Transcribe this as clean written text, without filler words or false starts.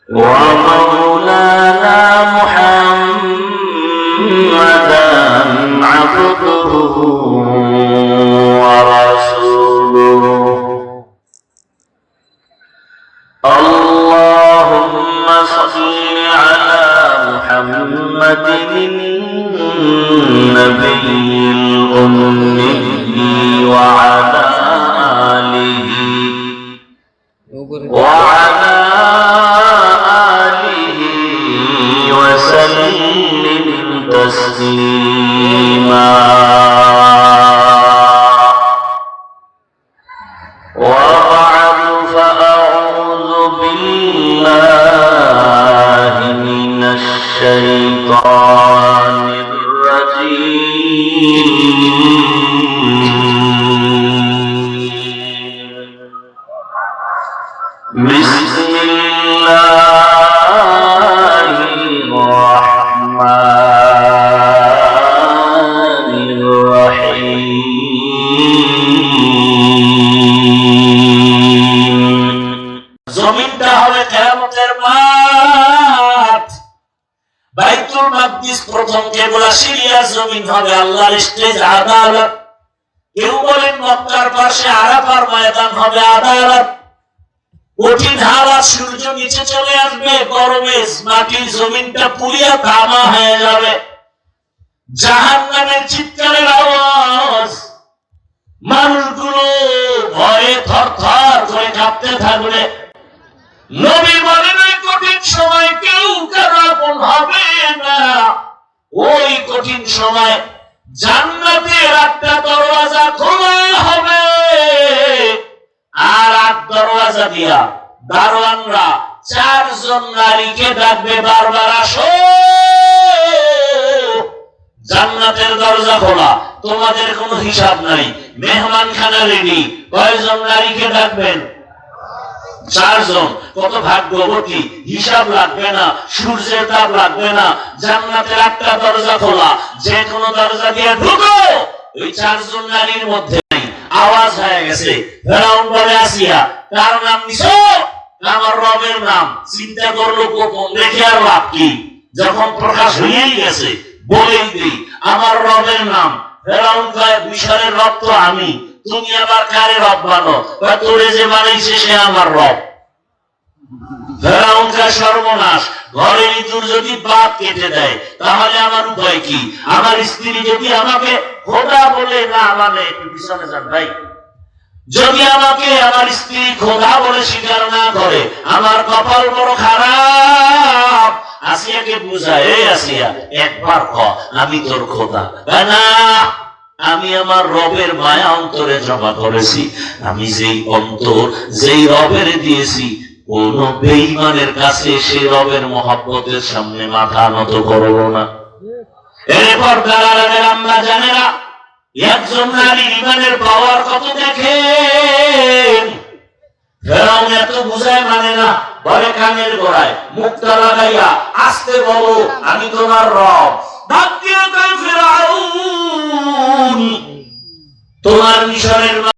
ومولانا محمدا عبده ورسوله اللهم صل على محمد النبي الأمي وعلى آله وسلم تسليما وبعد فأعوذ بالله من الشيطان الرجيم بسم الله الرحمن الرحيم জমিনটা হবে কিয়ামতের মাঠ। বাইতুল মাকদিস প্রথম কেবলা সিরিয়ার জমিন হবে আল্লাহর স্টেজ আদালত। কেউ বলেন মক্কার পাশে আরাফার ময়দান হবে আদালত। কঠিন হাওয়া সূর্য নিচে চলে আসবে, গরমে মাটির জমিনটা পুড়িয়া তামা হয়ে যাবে। জাহান্নামের চিৎকারের আওয়াজ, মানুষগুলো ভয়ে থরথর করে কাঁপতে থাকবে। নবী বলেন ওই কঠিন সময় কেউ কারো আপন হবে না। ওই কঠিন সময় জান্নাতের একটা দরওয়াজা খোলা হবে, আর আট দরওয়াজা দিয়া দারোয়ানরা চারজন নারীকে ডাকবে, বারবার আসো, জান্নাতের দরজা খোলা, তোমাদের কোনো হিসাব নাই, মেহমানখানা রেডি। কয়জন নারীকে ডাকবেন? চারজন। কত ভাগ্যবতী, হিসাব লাগবে না, সূর্যের তাপ লাগবে না, জান্নাতের একটা দরজা খোলা, যে কোনো দরজা দিয়ে ঢুকো। ওই চারজন নারীর মধ্যে আওয়াজ হয়ে গেছে। ফেরাউন বলে আসিয়া কার নাম নিছো? আমার রবের নাম। চিন্তা করলো গোপন দেখে আর লাভ কি, যখন প্রকাশ হয়েই গেছে বলেই দিই আমার রবের নাম। ফেরাউন কয় মিশরের রব তো আমি, তুমি আবার কারে রব মানো? তোরে যে বানাইছে সে আমার রব। ফেরাউন কয় সর্বনাশ, ঘরের ইঁদুর যদি বাপ কেটে দেয় তাহলে আমার উপায় কি? আমার স্ত্রী যদি আমাকে খোদা বলে না মানে, একটু পিছনে যান ভাই, যদি আমাকে আমার স্ত্রী খোদা বলে স্বীকার না করে, আমার কপাল বড় খারাপ। আসিয়াকে বুঝায়, এই আসিয়া একবার ক আমি তোর খোদা। না, আমি আমার রবের মায়া অন্তরে জমা করেছি। আমি যেই অন্তর যেই রবের দিয়েছি, কোন বেঈমানের কাছে সে রবের মহব্বতের সামনে মাথা নত করব না। এরপর দালালের আম্মা জানেরা একজন নারীর ইমানের পাওয়ার কত দেখেন। ফেরাউন এত বুঝায় মানে না, বলে কানের গোড়ায় মুখটা লাগাইয়া আস্তে বলো আমি তোমার রব। ডাক দিয়ে কয় ফেরাউন তোমার মিশরের